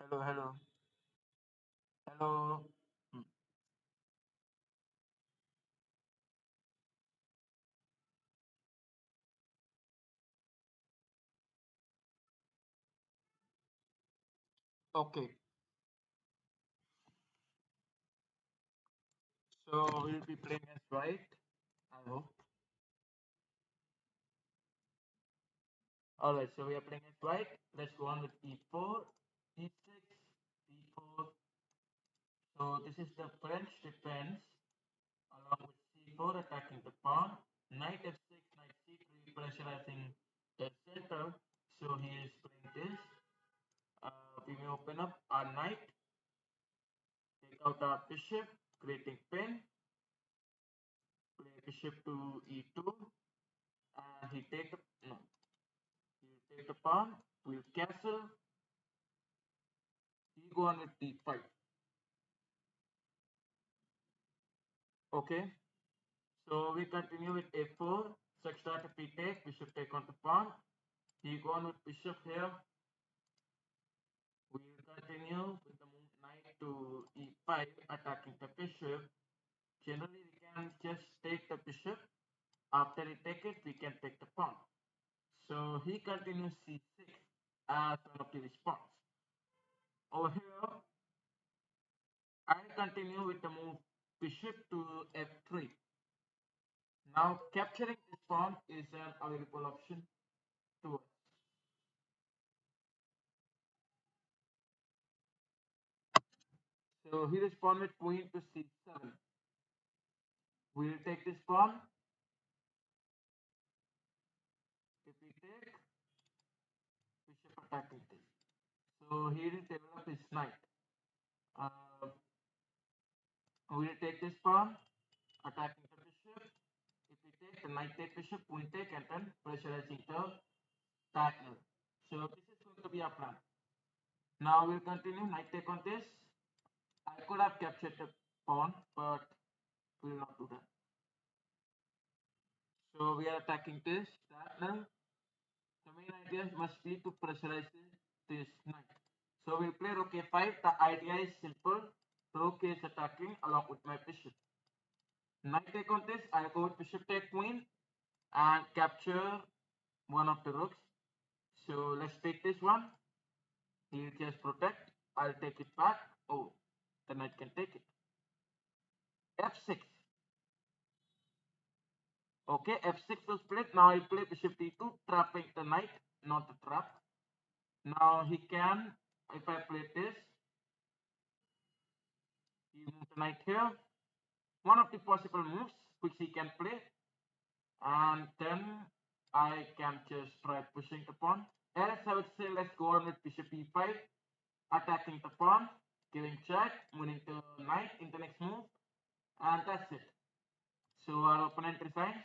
Hello, hello, hello. Hmm. Okay, so we'll be playing as white. I hope. Alright, so we are playing as white. Let's go on with e4, e6, d4. So this is the French defense along with c4 attacking the pawn. Knight f6, knight c3, pressurizing the center. So he is playing this. We may open up our knight, take out our bishop, creating pin, play bishop to e2, and he take the no. You take the pawn, we'll castle, he go on with d5. Okay, so we continue with a4, such that if we take, bishop take on the pawn, he go on with bishop here. We will continue with the move knight to e5, attacking the bishop. Generally, we can just take the bishop. After we take it, we can take the pawn. So he continues c6 as one of the response. Over here, I continue with the move bishop to f3. Now capturing this pawn is an available option to us. So he responded queen to c7. We'll take this pawn. If we take, bishop attacking this. So he will develop his knight. Uh, we'll take this pawn, attacking the bishop. If we take, the knight take bishop, queen take, and then pressurizing the diagonal. So this is going to be our plan. Now we'll continue knight take on this. I could have captured the pawn, but we will not do that. So we are attacking this diagonal. The main idea must be to pressurize this knight. So we'll play rook a5. The idea is simple. Rook is attacking along with my bishop. Knight take on this. I go with bishop take queen and capture one of the rooks. So let's take this one. He'll just protect. I'll take it back. Oh, the knight can take it. f6. Okay, f6 was played. Now I play bishop d2, trapping the knight, not the trap. Now he can, if I play this, he moves the knight here. One of the possible moves which he can play, and then I can just try pushing the pawn. Else I would say let's go on with bishop e5, attacking the pawn, giving check, winning the knight in the next move, and that's it. So our opponent resigns.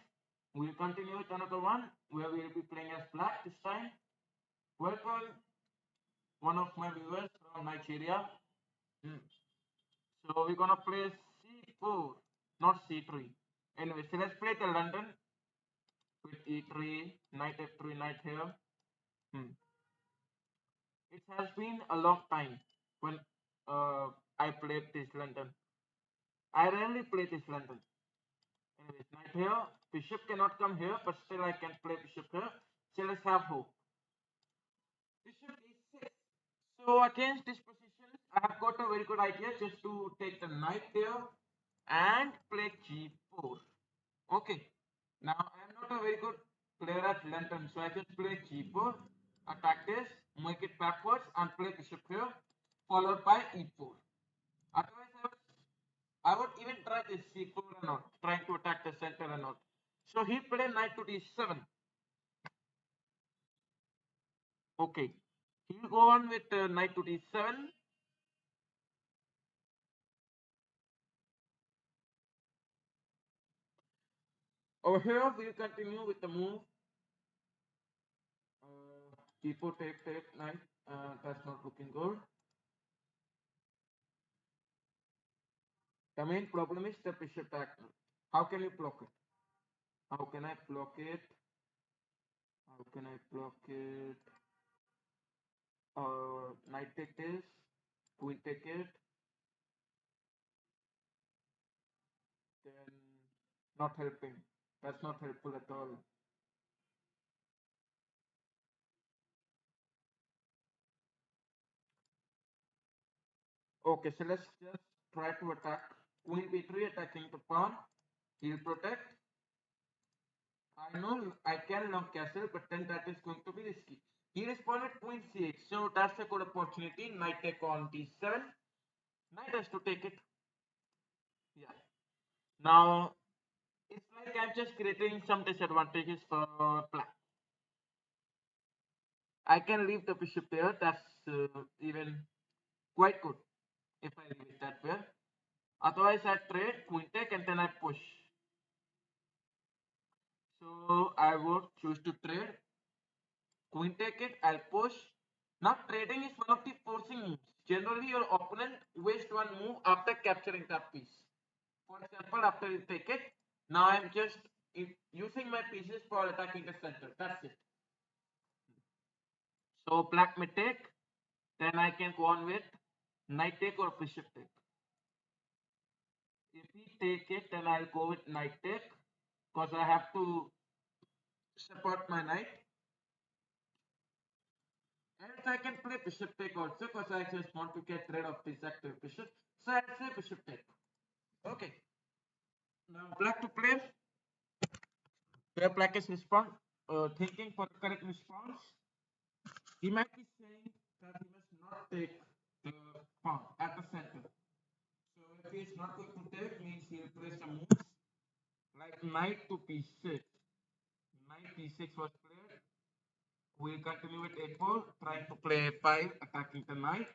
We'll continue with another one where we'll be playing as black this time. Welcome, one of my viewers from Nigeria. Hmm. So we're gonna play c4, not c3. Anyway, so let's play the London with e3, knight f3, knight here. Hmm. It has been a long time when I played this London. I rarely play this London. Anyways, knight here. Bishop cannot come here, but still I can play bishop here. So let's have hope. Bishop e6. So against this position, I have got a very good idea just to take the knight there and play g4. Okay. Now I am not a very good player at London, so I just play g4, attack this, make it backwards, and play bishop here, followed by e4. Otherwise, I would even try this c4 and all, trying to attack the center and all. So he played knight to d7. Okay. He'll go on with knight to d7. Over here, we'll continue with the move. D4 take knight. That's not looking good. The main problem is the bishop diagonal. How can you block it? How can I block it? How can I block it? Knight take this. queen take it, then not helping. That's not helpful at all. Okay, so let's just try to attack. Queen b3 attacking the pawn. He'll protect. I know I can long castle, but then that is going to be risky. He responded queen c8, so that's a good opportunity. Knight take on d7. Knight has to take it. Yeah. Now it's like I'm just creating some disadvantages for black. I can leave the bishop there. That's even quite good if I leave it that way. Otherwise, I trade queen take and then I push. So I would choose to trade queen take it. I'll push. Now trading is one of the forcing moves. Generally, your opponent wastes one move after capturing that piece. For example, after you take it, now I'm just using my pieces for attacking the center. That's it. So black may take, then I can go on with knight take or bishop take. If he take it, then I'll go with knight take because I have to support my knight. And I can play bishop take also because I just want to get rid of this active bishop. So I'll say bishop take. Okay. Now black to play. Where black is thinking for the correct response. He might be saying that he must not take the pawn at the center. So if he is not going to take, means he'll play some moves like knight to b6. Knight b6 was played. We'll continue with a4, trying to play a5, attacking the knight.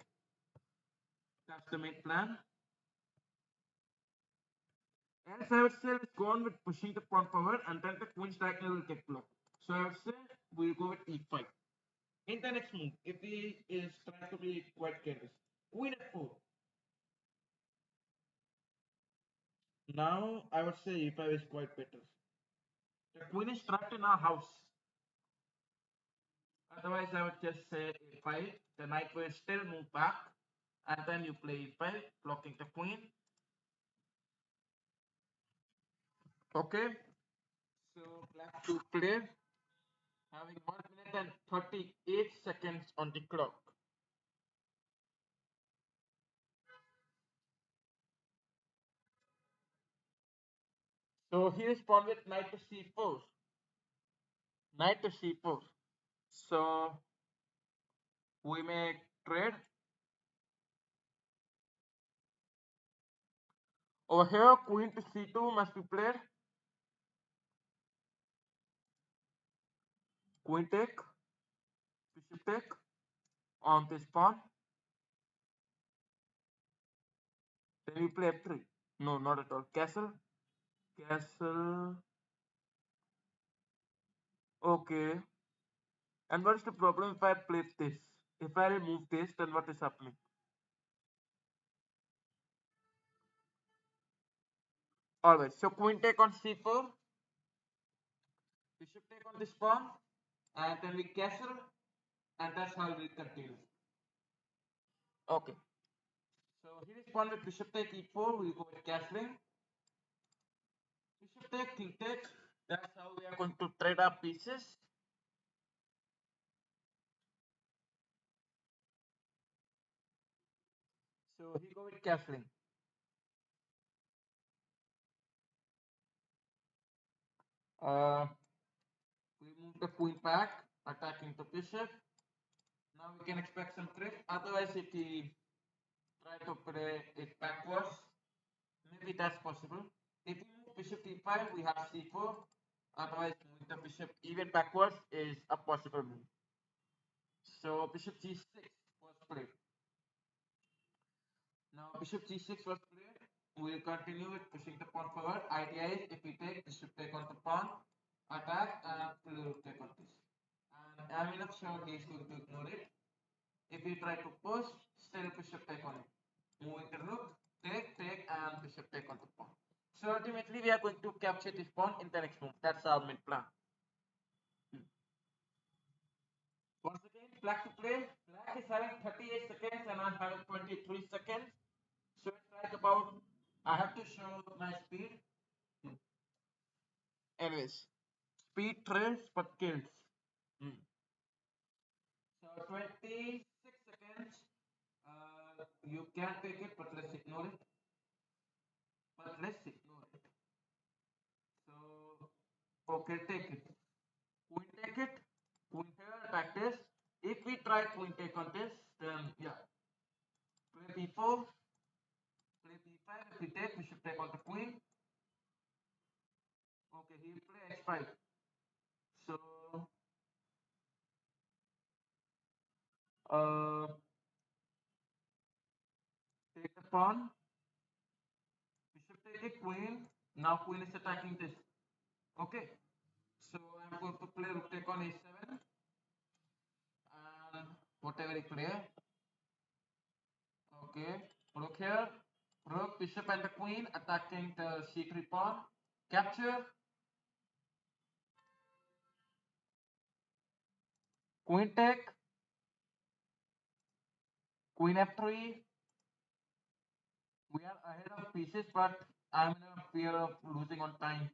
That's the main plan. Else I would say let's go on with pushing the pawn forward and then the queen's diagonal will get blocked. So I would say we'll go with e5. In the next move, if he is trying to be quite careless, queen f4. Now I would say e5 is quite better. The queen is trapped in our house. Otherwise, I would just say a5. The knight will still move back, and then you play e5, blocking the queen. Okay. So black to play, having 1 minute and 38 seconds on the clock. So he responded with knight to c4. Knight to c4. So we may trade. Over here, queen to c2 must be played. Queen take, bishop take on this pawn. Then we play f3. No, not at all. Castle. Castle. Okay. And what is the problem if I play this? If I remove this, then what is happening? Alright, so queen take on c4. Bishop take on this pawn. And then we castle. And that's how we continue. Okay. So here is pawn with bishop take e4. We go with castling. Bishop take, king take. That's how we are going to trade our pieces. So he go with castling. Uh, we move the queen back, attacking the bishop. Now we can expect some trick. Otherwise, if he try to play it backwards, maybe that's possible. If we move bishop e5, we have c4. Otherwise, moving the bishop even backwards is a possible move. So bishop g6 was played. Now bishop g6 was played. We'll continue with pushing the pawn forward. Idea is if we take, bishop take on the pawn, attack, and take on this. And I'm enough sure he's going to ignore it. If we try to push, still bishop take on it. Moving the rook, take, and bishop take on the pawn. So ultimately, we are going to capture this pawn in the next move. That's our main plan. Once again, black to play. Black is having 38 seconds and I'm having 23 seconds. So it's like about, I have to show my speed. Anyways, speed trails but kills. Hmm. So 26 seconds. You can take it, but let's ignore it. So, okay, take it. Queen take it. Queen here, attack this. If we try queen take on this, then yeah. Play b4, play b5. If we take, we should take on the queen. Okay, he will play h5. So, uh, take the pawn. Bishop take it, queen. Now queen is attacking this. Okay. So I'm going to play rook take on a7. And whatever he play. Okay. Rook here. Rook, bishop and the queen attacking the c3 pawn. Capture. Queen take. Queen f3. We are ahead of pieces, but I'm in a fear of losing on time.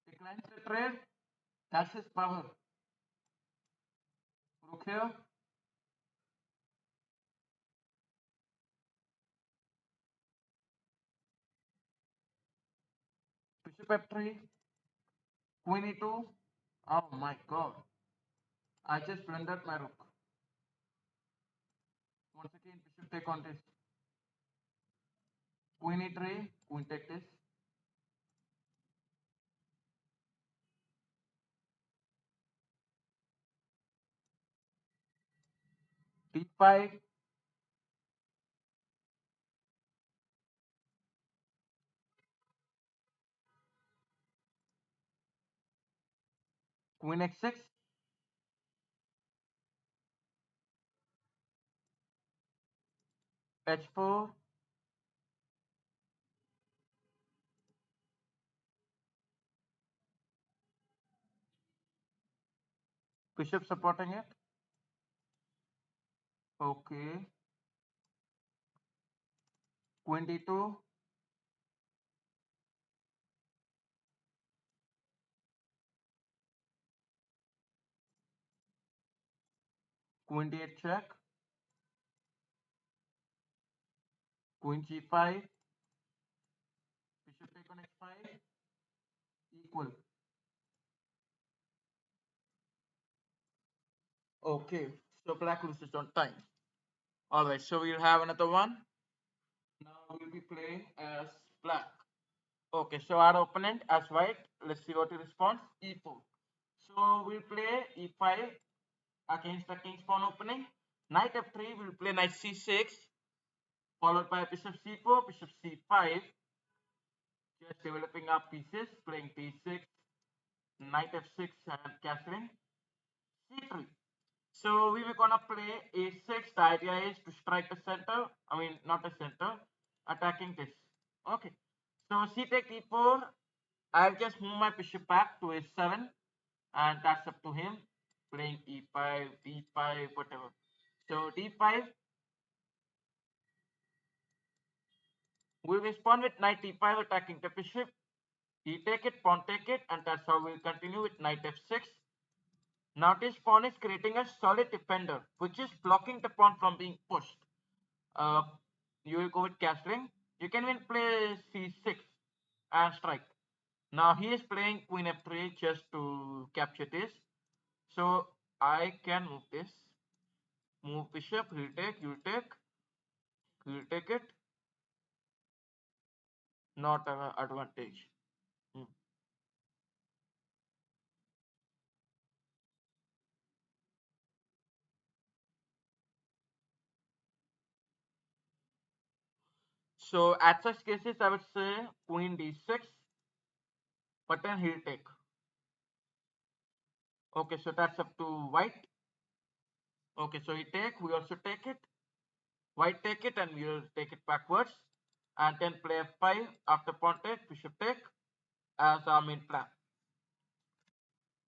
Declines the trade. That's his power. Rook here. Bishop f3. Queen e2. Oh my god. I just blundered my rook. Once again, bishop take on this. Queen e3. Queen take this. d5. Queen x6. h4. Bishop supporting it. Okay. Queen d2. Queen d8 check. Queen g5. Bishop take on h5. Equal. Okay. So black loses on time. Alright, so we'll have another one. Now we'll be playing as black. Okay, so our opponent as white. Let's see what he responds. e4. So we'll play e5 against the king's pawn opening. Knight f3, we'll play knight c6, followed by bishop c4, bishop c5. Just developing our pieces, playing d6, knight f6 and castling c3. So we were gonna play a6. The idea is to strike the center. I mean, not the center, attacking this. Okay. So c take e4. I'll just move my bishop back to a7, and that's up to him. Playing e5, d5, whatever. So d5. We'll respond with knight e5, attacking the bishop. E take it, pawn take it, and that's how we'll continue with knight f6. Now this pawn is creating a solid defender, which is blocking the pawn from being pushed. Uh, you will go with castling. You can even play c6 and strike. Now he is playing queen f3 just to capture this. So I can move this. Move bishop, he'll take, you'll take, he'll take it. Not an advantage. Hmm. So at such cases, I would say queen d6, but then he'll take. Okay, so that's up to white. Okay, so he take, we also take it. White take it and we'll take it backwards. And then play f5 after pawn take, bishop take as our main plan.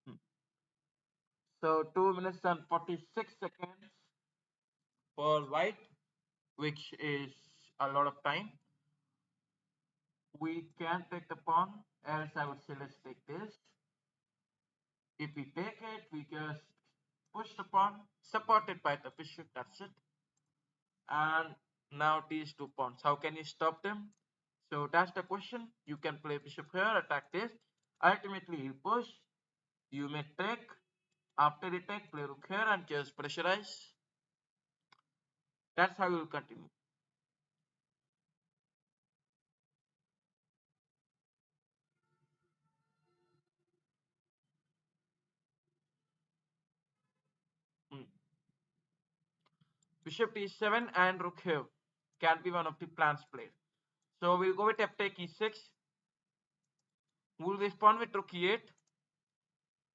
Hmm. So 2 minutes and 46 seconds for white, which is a lot of time. We can take the pawn, else I would say let's take this. If we take it, we just push the pawn, supported by the bishop, that's it. And now these two pawns, how can you stop them? So that's the question. You can play bishop here, attack this. Ultimately, you push, you may take. After the take, play rook here and just pressurize. That's how you will continue. Hmm. Bishop e7 and rook here can be one of the plans played. So we'll go with f take e6. We'll respond with rook e8.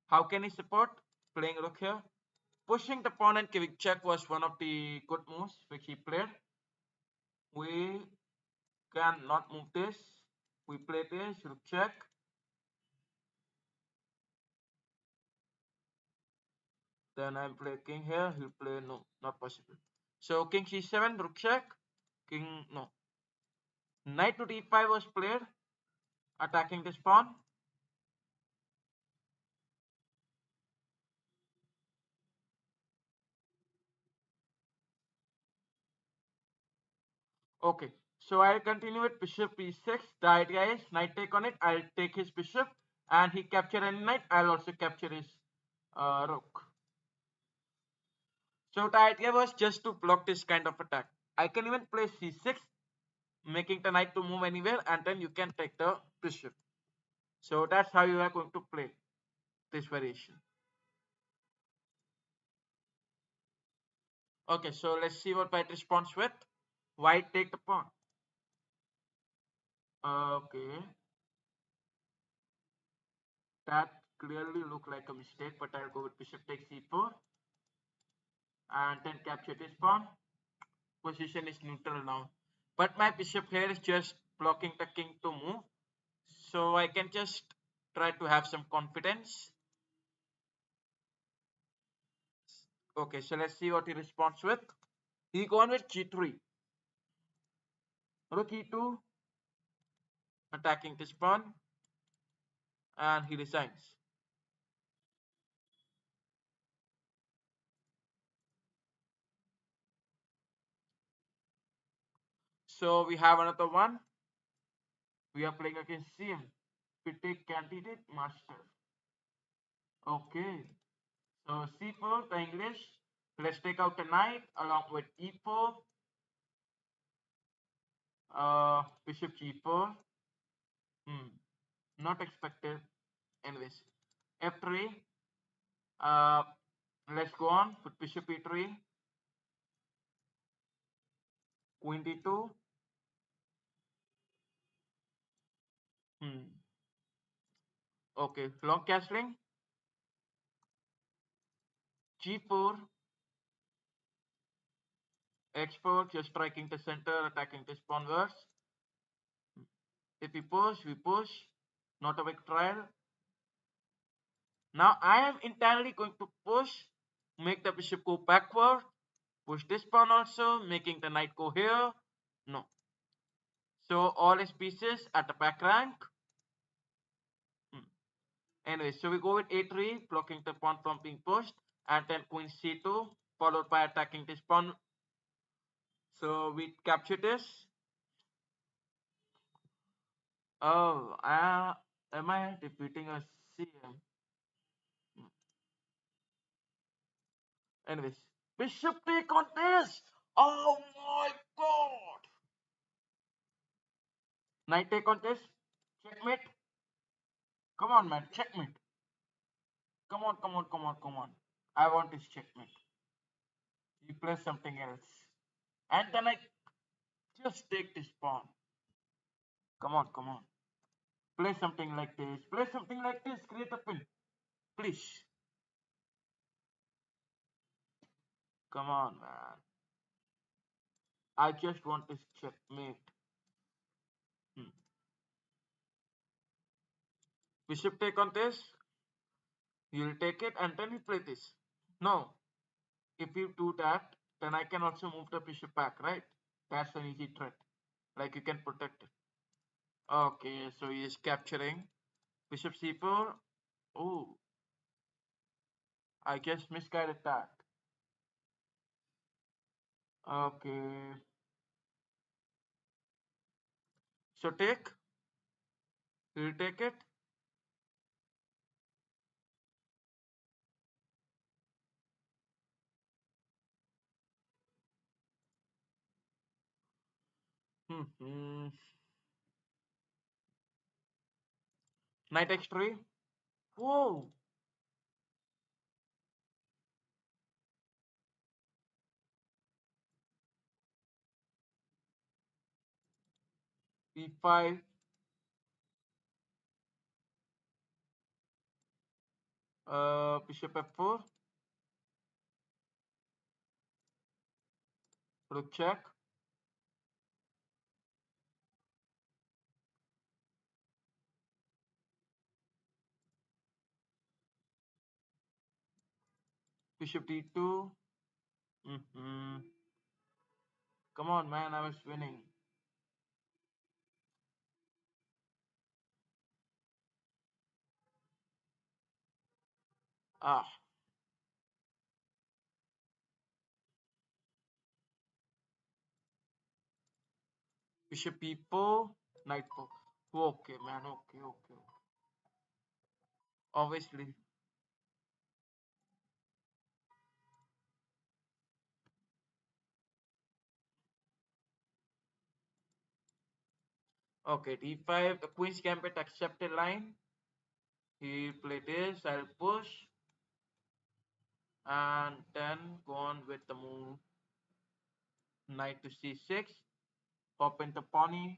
How can he support? Playing rook here. Pushing the pawn and giving check was one of the good moves which he played. We cannot move this. We play this, rook check. Then I'm play king here. He'll play no, not possible. So king c7, rook check. King no. Knight to d5 was played, attacking this pawn. Okay, so I'll continue with bishop e6. The idea is knight take on it. I'll take his bishop, and he capture any knight. I'll also capture his rook. So the idea was just to block this kind of attack. I can even play c6, making the knight to move anywhere, and then you can take the bishop. So that's how you are going to play this variation. Okay, so let's see what white responds with. White take the pawn. Okay, that clearly looked like a mistake, but I'll go with bishop takes c4 and then capture this pawn. Position is neutral now, but my bishop here is just blocking the king to move, so I can just try to have some confidence. Okay, so let's see what he responds with. He gone with g3, rook e2, attacking this pawn, and he resigns. So we have another one. We are playing against CM. We take candidate master. Okay. So c4, the English. Let's take out the knight along with e4. Bishop g4. Not expected. Anyways, f3. Uh, let's go on with bishop e3. Queen d2. Okay, long castling. G4. X4, just striking the center, attacking this pawn verse. If we push. Not a big trial. Now I am entirely going to push, make the bishop go backward, push this pawn also, making the knight go here. No. So all his pieces at the back rank. Anyway, so we go with a3, blocking the pawn from being pushed, and then queen c2, followed by attacking this pawn. So we capture this. Oh, am I defeating a CM? Anyways, bishop take on this. Oh my god! Knight take on this. Checkmate. Come on, man. Checkmate. Come on, come on, come on, come on. I want this checkmate. You play something else. And then I just take this pawn. Come on, come on. Play something like this. Play something like this. Create a pin. Please. Come on, man. I just want this checkmate. Hmm. Bishop take on this. You'll take it and then you play this. No, if you do that, then I can also move the bishop back, right? That's an easy threat. Like you can protect it. Okay, so he is capturing bishop c4. Oh, I guess misguided that. Okay, so take. You take it. Hmm. Knight x3. Whoa. e5. Bishop f4. Rook check. Bishop d2. Hmm. Come on, man. I was winning. Ah. Bishop e4. Knight 4. Okay, man. Okay, okay. Obviously. Okay, d5. The queen's gambit accepted line. He played this. I'll push. And then go on with the move. Knight to c6. Pop into pawn.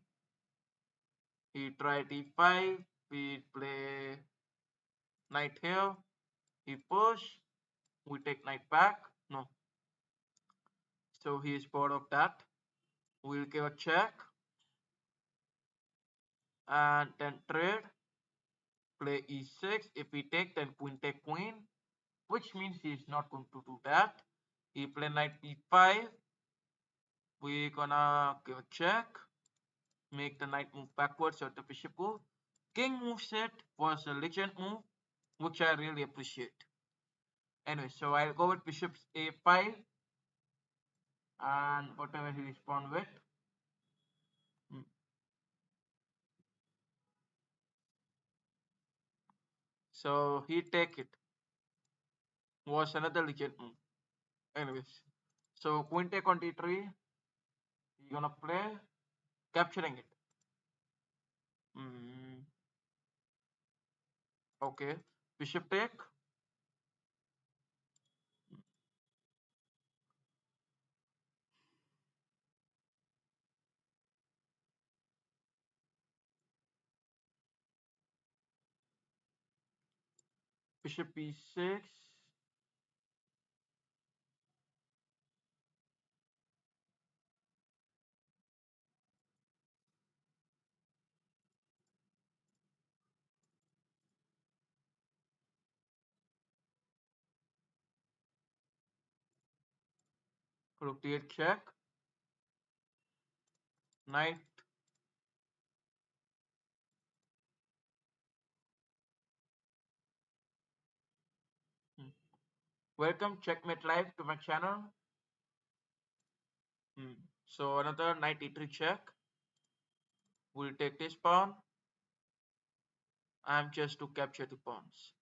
He tried e5. We play knight here. He push. We take knight back. No. So he is bored of that. We'll give a check. And then trade. Play e6. If we take, then queen take queen. Which means he is not going to do that. He play knight e5. We're gonna give a check. Make the knight move backwards or the bishop go. King move set was a legend move, which I really appreciate. Anyway, so I'll go with bishop a5 and whatever he respond with. Hmm. So he take it was another legend move. Anyways, so queen take on d3. He gonna play capturing it. Hmm. Okay, bishop take. Bishop e6. Rook d8 check. Knight. Hmm. Welcome checkmate live to my channel. Hmm. So another knight e3 check. We'll take this pawn. I'm just to capture the pawns.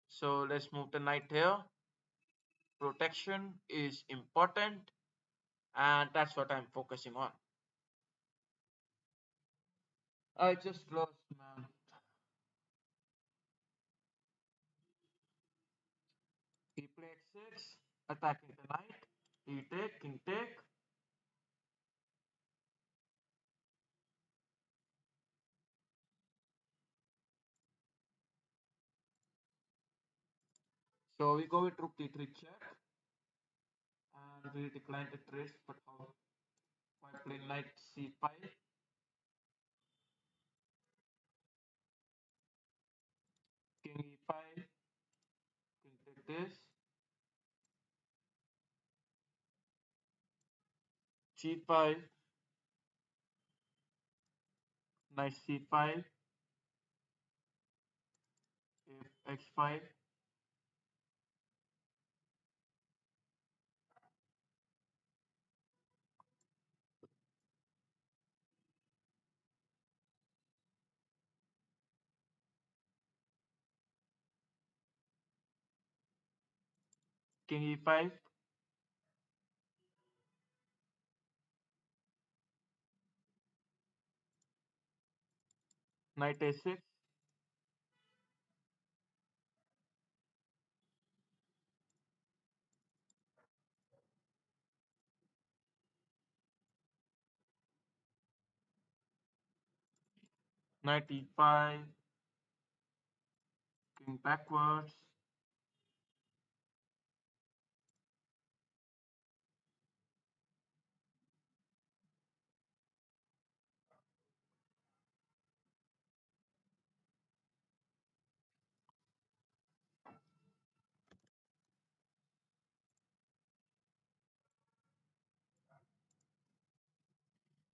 So let's move the knight here. Protection is important, and that's what I'm focusing on. I just lost, man. He played 6, attacking the knight. He take, king take. So we go with rook d3 check, and we decline the trace, but how? Why play knight c5? this. G5, knight C5, if X5, King E5, knight A6, knight E5, king backwards.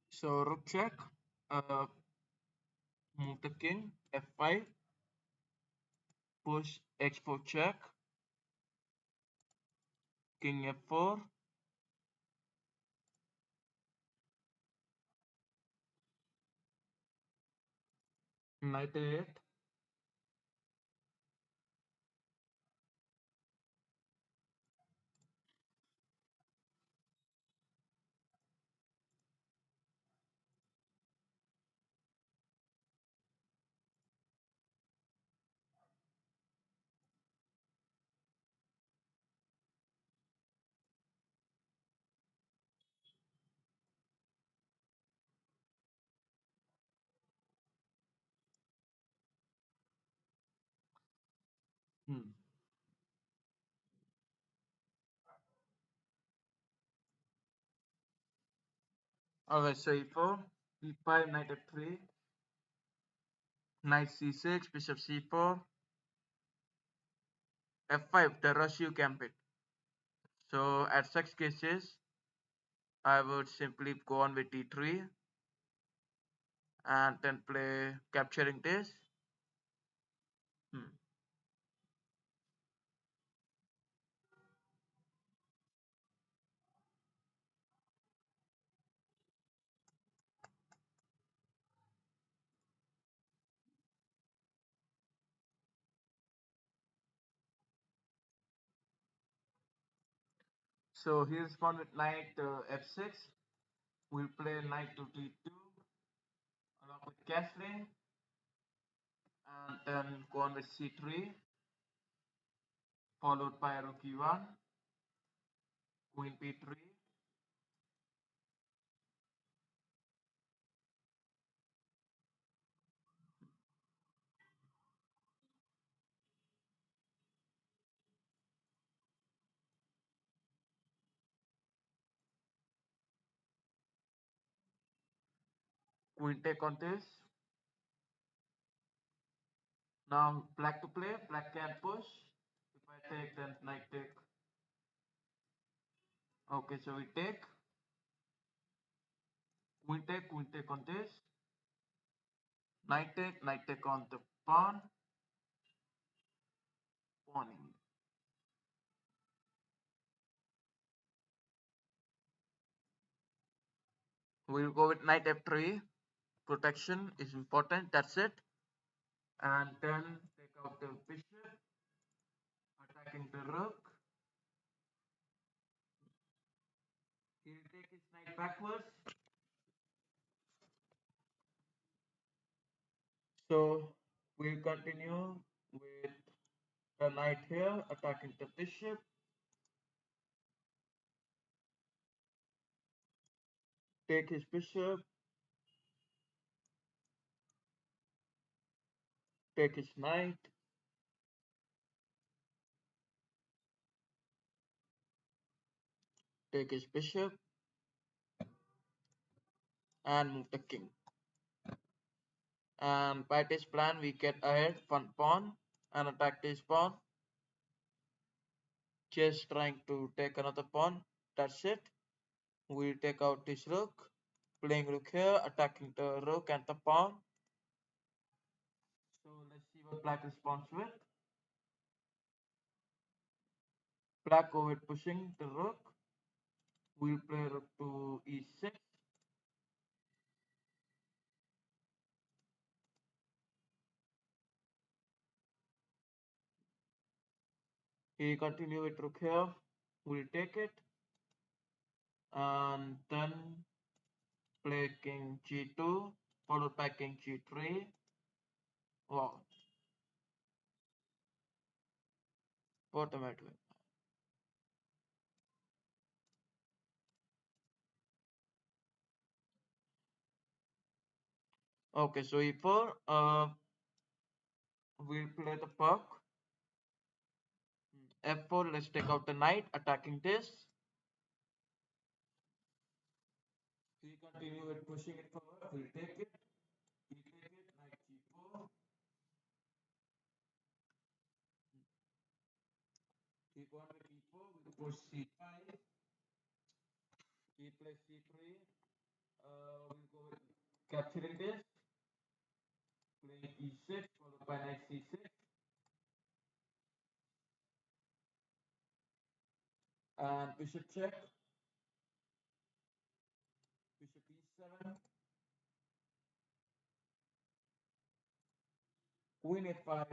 So rook check, uh, move the king, F5, push H4 check, king F4, knight A8, hmm. Alright, so E4, E5, knight F3, knight C6, bishop C4, F5, the Russian gambit. So at such cases, I would simply go on with D3 and then play capturing this. Hmm. So he respond with knight F6. We'll play knight to D2 along with castling and then go on with C3 followed by rook E1, queen B3, queen take on this. Now black to play, black can push. If I take then knight take. Okay, so we take, queen take on this. Knight take on the pawn, pawning. We'll go with knight F3. Protection is important, that's it. And then take out the bishop, attacking the rook. He'll take his knight backwards. So we'll continue with the knight here, attacking the bishop. Take his bishop, take his knight, take his bishop, and move the king. And by this plan, we get ahead one pawn and attack this pawn. just trying to take another pawn. That's it. We'll take out this rook. Playing rook here, attacking the rook and the pawn. So let's see what black responds with. Black go with pushing the rook. We'll play rook to e6. He continue with rook here. We'll take it. And then play king g2, followed by king g3. Wow, bottom at win. Okay, so e4, we'll play the puck. f4, let's take out the knight, attacking this. We continue with pushing it forward, we'll take it. We take it, knight g4. We go on with e4, we push c5. He plays c3. We'll go with capturing this. Playing e6, followed by knight c6. And bishop check. Bishop e7. Queen a5.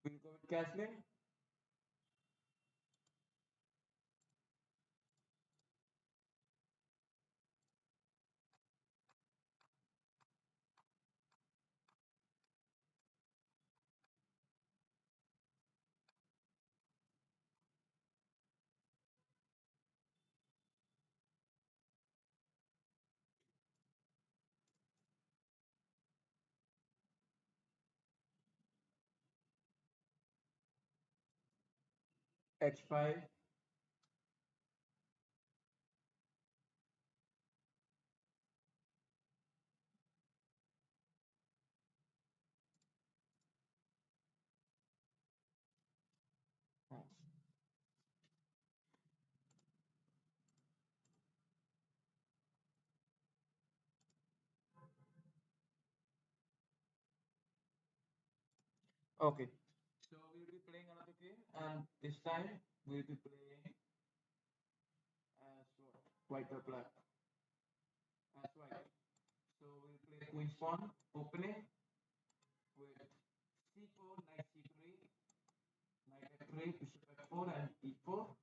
We'll go with castling. h5. Okay. So we'll be playing another game, and this time we'll be playing as what? White or black? As white. So we'll play queen's pawn opening with c4, knight c3, knight f3, bishop f4, and e4.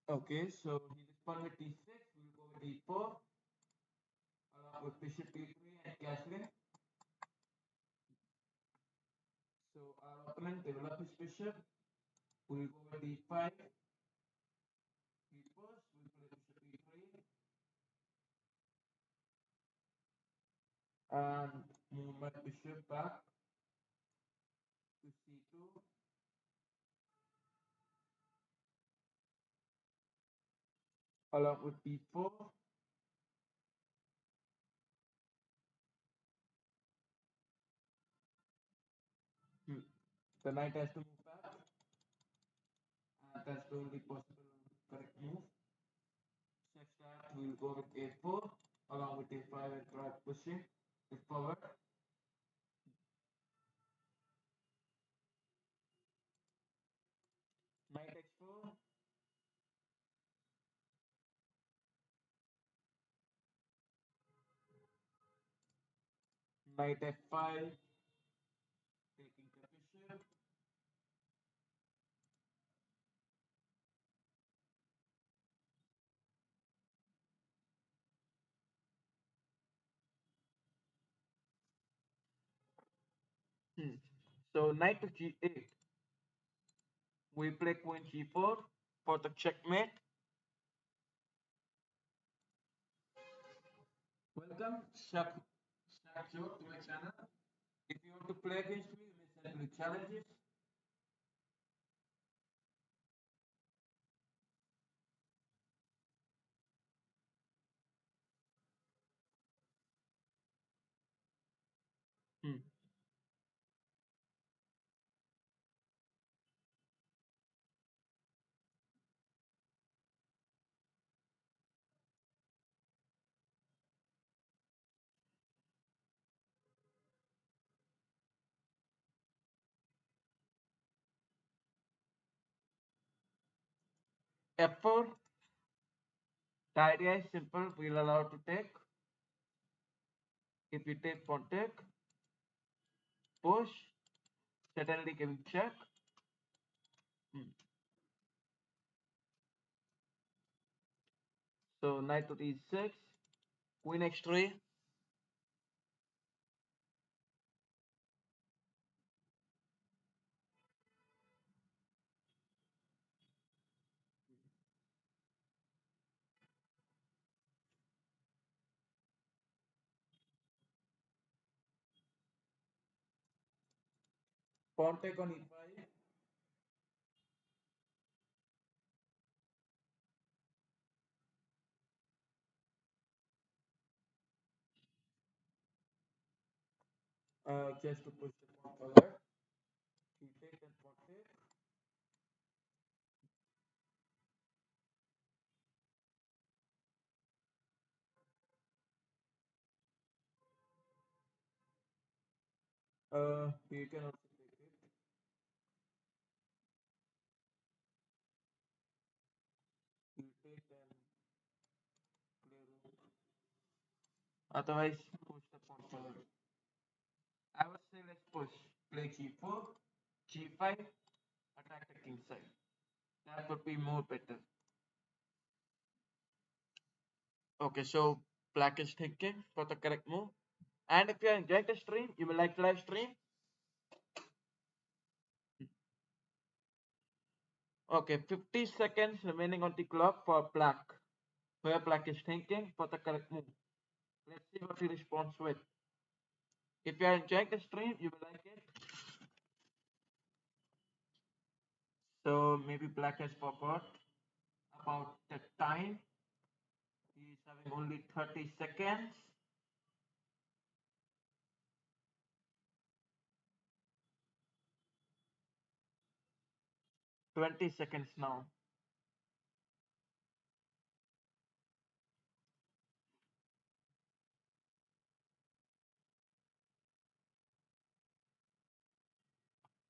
Okay, so he responded with d6. We'll go with e4, along with bishop e3 and castling. So our opponent developed his bishop. We'll go with d5. He first. We'll play bishop e3 and move my bishop back to c2. Along with b4. Hmm. The knight has to move back, and that's the only possible correct move. Such that we'll go with a4 along with a5 and try pushing it forward. Knight h4, knight f5, taking the bishop. Hmm. So knight to g8. We play queen g4 for the checkmate. Welcome, Shak. that joke to my channel. If you want to play against me, you may send me challenges. Hmm. F4, the idea is simple. We'll allow to take. If we take pawn take, push, certainly giving check. Hmm. So knight to e6, queen x3. Pawn take on e5. Just to push the pawn forward. He take and pawn take. You can also take it. You take and play rook. Otherwise, push the pawn forward. I would say let's push. Play g4, g5, attack the king side. That would be more better. Okay, so black is thinking for the correct move. And if you are enjoying the stream, you will like the live stream. Okay, 50 seconds remaining on the clock for black. Where black is thinking for the correct move. Let's see what he responds with. If you are enjoying the stream, you will like it. So maybe black has forgot about the time. He is having only 30 seconds. 20 seconds now.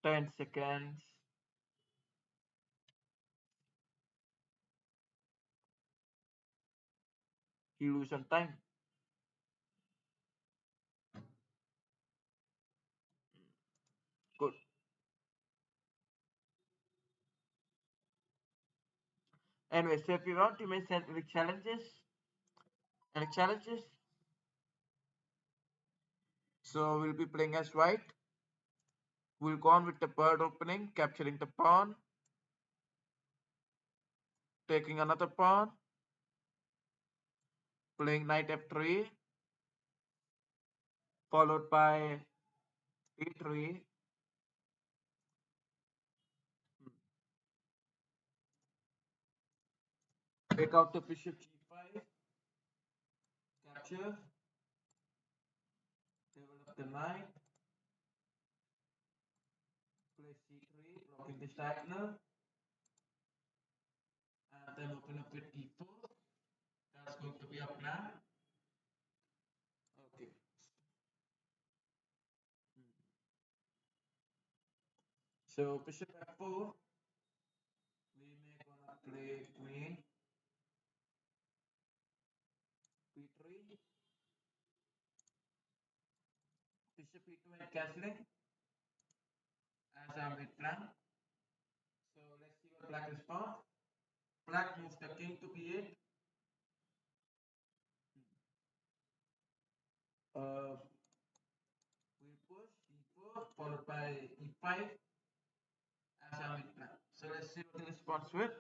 Ten seconds. He lose some time. Good. Anyway, so if you want, you may send me challenges. Any challenges? So we'll be playing as white. We'll go on with the bird opening, capturing the pawn, taking another pawn, playing knight f3, followed by e3. Take out the bishop g5, capture, develop the knight, play c3, blocking the diagonal, and then open up with e4. That's going to be a plan. Okay. So bishop f4, we may gonna play queen b3, bishop e2 and castling as I made plan. So let's see what black responds. Black moves the king to b8. Uh, we push e4 followed by e5 as I made plan. So let's see what the response with.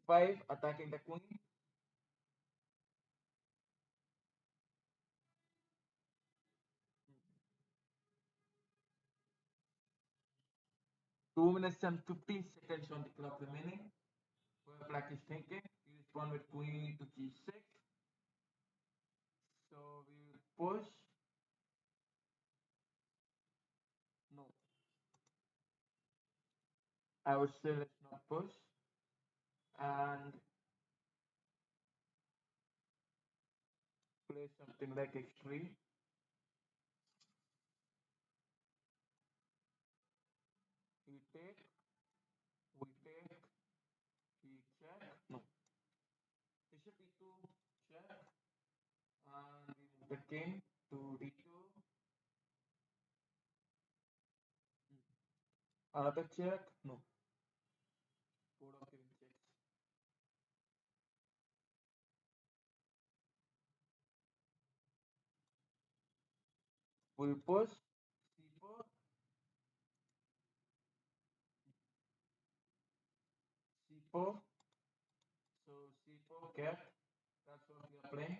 e5, attacking the queen. 2 minutes and 15 seconds on the clock remaining. Where black is thinking, he respond with queen to g6. So we will push. No, I would say let's not push. And play something like x3. We take, we take, we check. No, bishop e2, check. And we move the king to d2. Another check. No, board of giving checks. We'll push c4, c4. So c4 cap. That's what we are playing.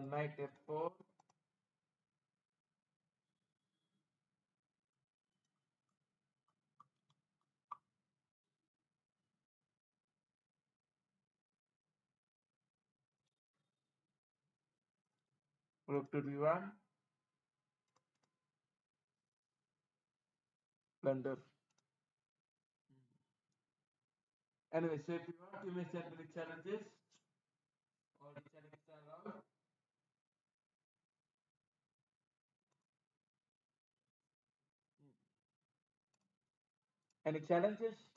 Knight f4. Rook to d1. Blunder. Anyway, so if you want, you may send me the challenges. All the challenges are allowed. Any challenges?